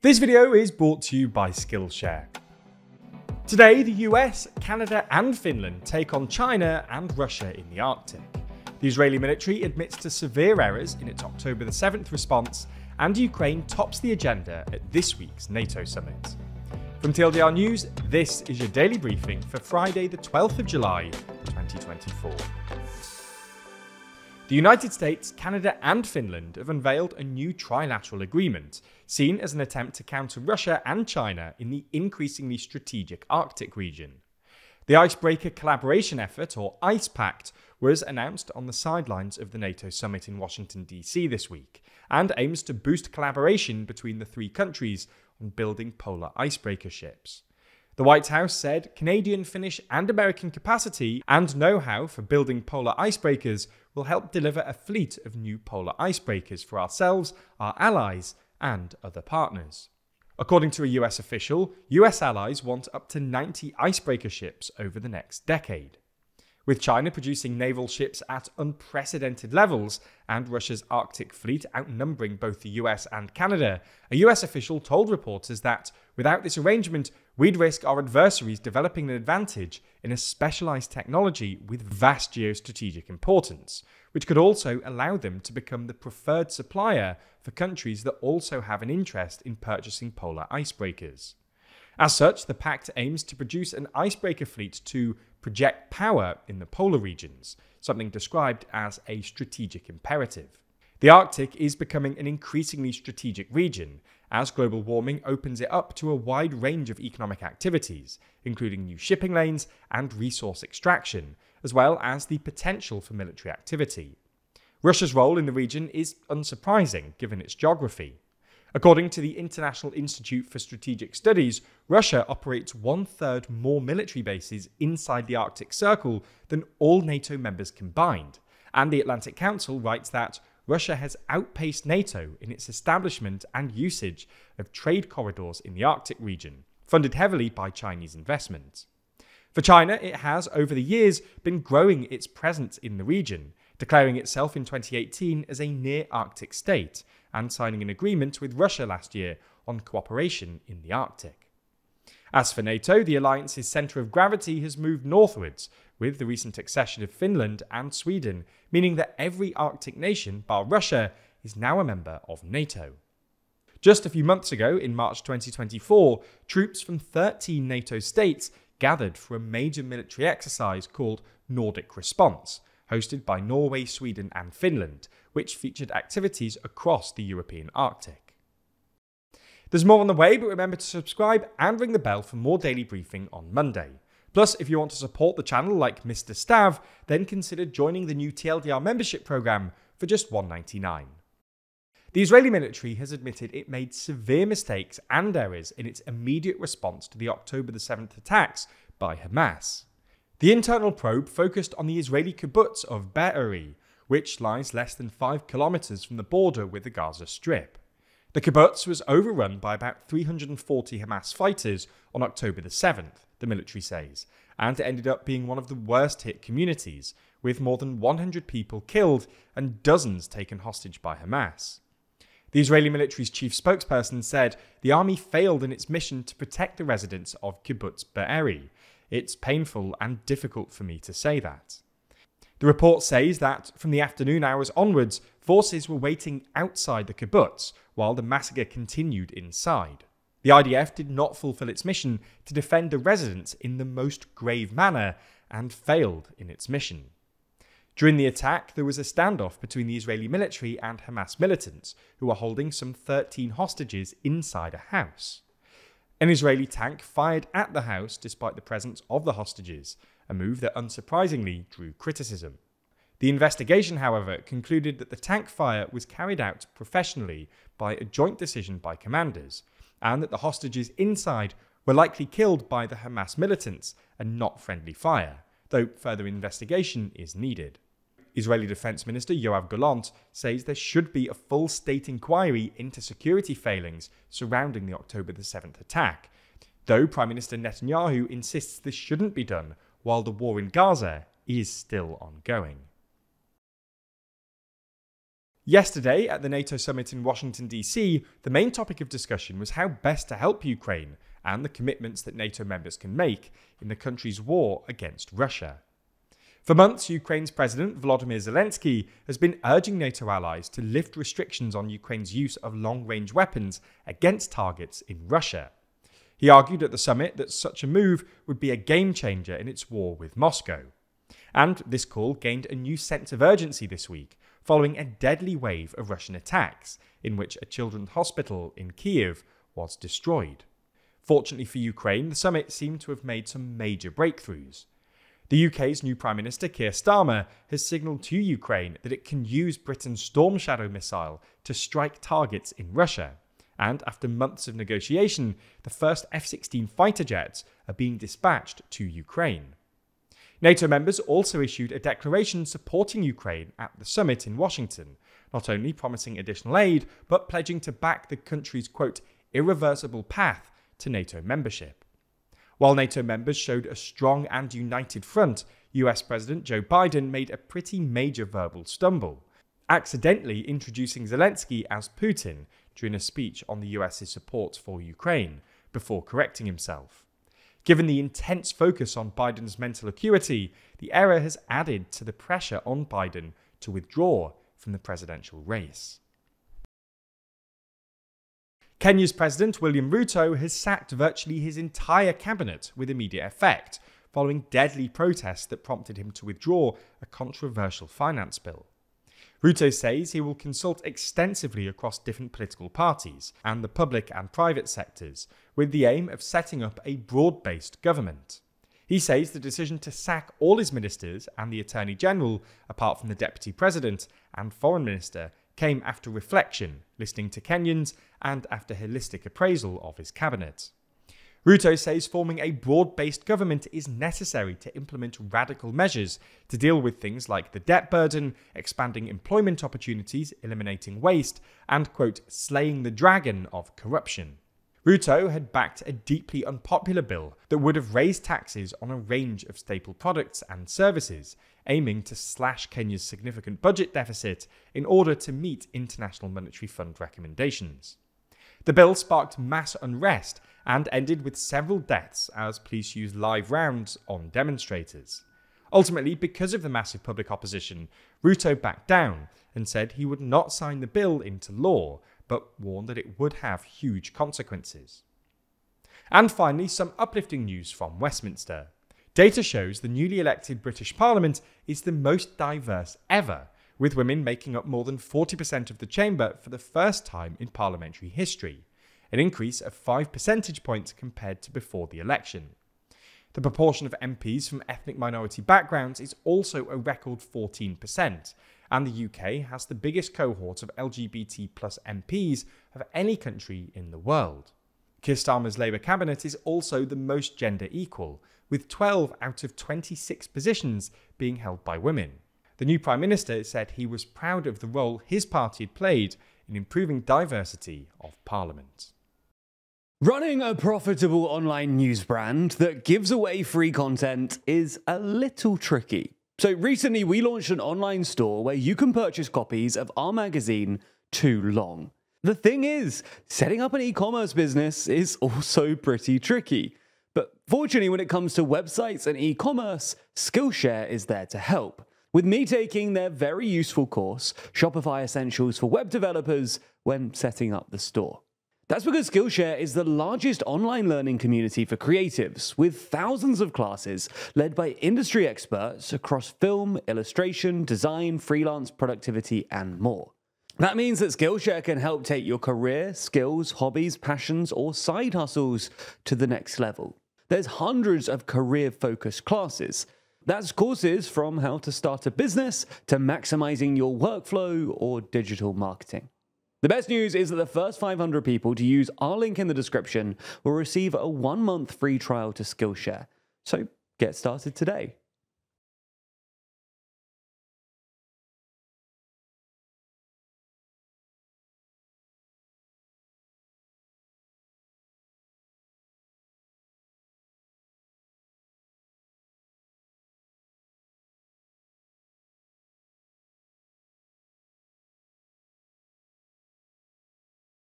This video is brought to you by Skillshare. Today, the US, Canada and Finland take on China and Russia in the Arctic. The Israeli military admits to severe errors in its October the 7th response, and Ukraine tops the agenda at this week's NATO summit. From TLDR News, this is your daily briefing for Friday the 12th of July, 2024. The United States, Canada and Finland have unveiled a new trilateral agreement, seen as an attempt to counter Russia and China in the increasingly strategic Arctic region. The Icebreaker Collaboration Effort, or ICE Pact, was announced on the sidelines of the NATO summit in Washington, D.C. this week, and aims to boost collaboration between the three countries on building polar icebreaker ships. The White House said Canadian, Finnish and American capacity and know-how for building polar icebreakers will help deliver a fleet of new polar icebreakers for ourselves, our allies and other partners. According to a US official, US allies want up to 90 icebreaker ships over the next decade. With China producing naval ships at unprecedented levels and Russia's Arctic fleet outnumbering both the US and Canada, a US official told reporters that, without this arrangement, we'd risk our adversaries developing an advantage in a specialised technology with vast geostrategic importance, which could also allow them to become the preferred supplier for countries that also have an interest in purchasing polar icebreakers. As such, the Pact aims to produce an icebreaker fleet to project power in the polar regions, something described as a strategic imperative. The Arctic is becoming an increasingly strategic region, as global warming opens it up to a wide range of economic activities, including new shipping lanes and resource extraction, as well as the potential for military activity. Russia's role in the region is unsurprising, given its geography. According to the International Institute for Strategic Studies, Russia operates 1/3 more military bases inside the Arctic Circle than all NATO members combined, and the Atlantic Council writes that Russia has outpaced NATO in its establishment and usage of trade corridors in the Arctic region, funded heavily by Chinese investment. For China, it has, over the years, been growing its presence in the region, declaring itself in 2018 as a near-Arctic state, and signing an agreement with Russia last year on cooperation in the Arctic. As for NATO, the alliance's centre of gravity has moved northwards, with the recent accession of Finland and Sweden, meaning that every Arctic nation, bar Russia, is now a member of NATO. Just a few months ago, in March 2024, troops from 13 NATO states gathered for a major military exercise called Nordic Response, hosted by Norway, Sweden and Finland, which featured activities across the European Arctic. There's more on the way, but remember to subscribe and ring the bell for more daily briefing on Monday. Plus, if you want to support the channel like Mr. Stav, then consider joining the new TLDR membership program for just $1.99. The Israeli military has admitted it made severe mistakes and errors in its immediate response to the October the 7th attacks by Hamas. The internal probe focused on the Israeli kibbutz of Be'eri, which lies less than 5 kilometers from the border with the Gaza Strip. The kibbutz was overrun by about 340 Hamas fighters on October the 7th, the military says, and it ended up being one of the worst hit communities, with more than 100 people killed and dozens taken hostage by Hamas. The Israeli military's chief spokesperson said the army failed in its mission to protect the residents of kibbutz Be'eri. It's painful and difficult for me to say that. The report says that from the afternoon hours onwards, forces were waiting outside the kibbutz while the massacre continued inside. The IDF did not fulfill its mission to defend the residents in the most grave manner and failed in its mission. During the attack, there was a standoff between the Israeli military and Hamas militants, who were holding some 13 hostages inside a house. An Israeli tank fired at the house despite the presence of the hostages, a move that unsurprisingly drew criticism. The investigation, however, concluded that the tank fire was carried out professionally by a joint decision by commanders, and that the hostages inside were likely killed by the Hamas militants and not friendly fire, though further investigation is needed. Israeli Defense Minister Yoav Gallant says there should be a full state inquiry into security failings surrounding the October the 7th attack, though Prime Minister Netanyahu insists this shouldn't be done while the war in Gaza is still ongoing. Yesterday, at the NATO summit in Washington, D.C., the main topic of discussion was how best to help Ukraine and the commitments that NATO members can make in the country's war against Russia. For months, Ukraine's President Volodymyr Zelensky has been urging NATO allies to lift restrictions on Ukraine's use of long-range weapons against targets in Russia. He argued at the summit that such a move would be a game-changer in its war with Moscow. And this call gained a new sense of urgency this week, following a deadly wave of Russian attacks, in which a children's hospital in Kyiv was destroyed. Fortunately for Ukraine, the summit seemed to have made some major breakthroughs. The UK's new Prime Minister, Keir Starmer, has signalled to Ukraine that it can use Britain's Storm Shadow missile to strike targets in Russia. And after months of negotiation, the first F-16 fighter jets are being dispatched to Ukraine. NATO members also issued a declaration supporting Ukraine at the summit in Washington, not only promising additional aid, but pledging to back the country's, quote, irreversible path to NATO membership. While NATO members showed a strong and united front, US President Joe Biden made a pretty major verbal stumble, accidentally introducing Zelensky as Putin during a speech on the US's support for Ukraine, before correcting himself. Given the intense focus on Biden's mental acuity, the error has added to the pressure on Biden to withdraw from the presidential race. Kenya's President William Ruto has sacked virtually his entire cabinet with immediate effect, following deadly protests that prompted him to withdraw a controversial finance bill. Ruto says he will consult extensively across different political parties and the public and private sectors, with the aim of setting up a broad-based government. He says the decision to sack all his ministers and the Attorney General, apart from the Deputy President and Foreign Minister, came after reflection, listening to Kenyans, and after holistic appraisal of his cabinet. Ruto says forming a broad-based government is necessary to implement radical measures to deal with things like the debt burden, expanding employment opportunities, eliminating waste, and, quote, slaying the dragon of corruption. Ruto had backed a deeply unpopular bill that would have raised taxes on a range of staple products and services, aiming to slash Kenya's significant budget deficit in order to meet International Monetary Fund recommendations. The bill sparked mass unrest and ended with several deaths as police used live rounds on demonstrators. Ultimately, because of the massive public opposition, Ruto backed down and said he would not sign the bill into law, but warned that it would have huge consequences. And finally, some uplifting news from Westminster. Data shows the newly elected British Parliament is the most diverse ever, with women making up more than 40% of the chamber for the first time in parliamentary history, an increase of 5 percentage points compared to before the election. The proportion of MPs from ethnic minority backgrounds is also a record 14%, and the UK has the biggest cohort of LGBT plus MPs of any country in the world. Keir Starmer's Labour cabinet is also the most gender equal, with 12 out of 26 positions being held by women. The new Prime Minister said he was proud of the role his party had played in improving diversity of Parliament. Running a profitable online news brand that gives away free content is a little tricky. So recently we launched an online store where you can purchase copies of our magazine, Too Long. The thing is, setting up an e-commerce business is also pretty tricky. But fortunately, when it comes to websites and e-commerce, Skillshare is there to help, with me taking their very useful course, Shopify Essentials for Web Developers, when setting up the store. That's because Skillshare is the largest online learning community for creatives, with thousands of classes led by industry experts across film, illustration, design, freelance, productivity, and more. That means that Skillshare can help take your career, skills, hobbies, passions, or side hustles to the next level. There's hundreds of career-focused classes. That's courses from how to start a business to maximizing your workflow or digital marketing. The best news is that the first 500 people to use our link in the description will receive a 1-month free trial to Skillshare. So get started today.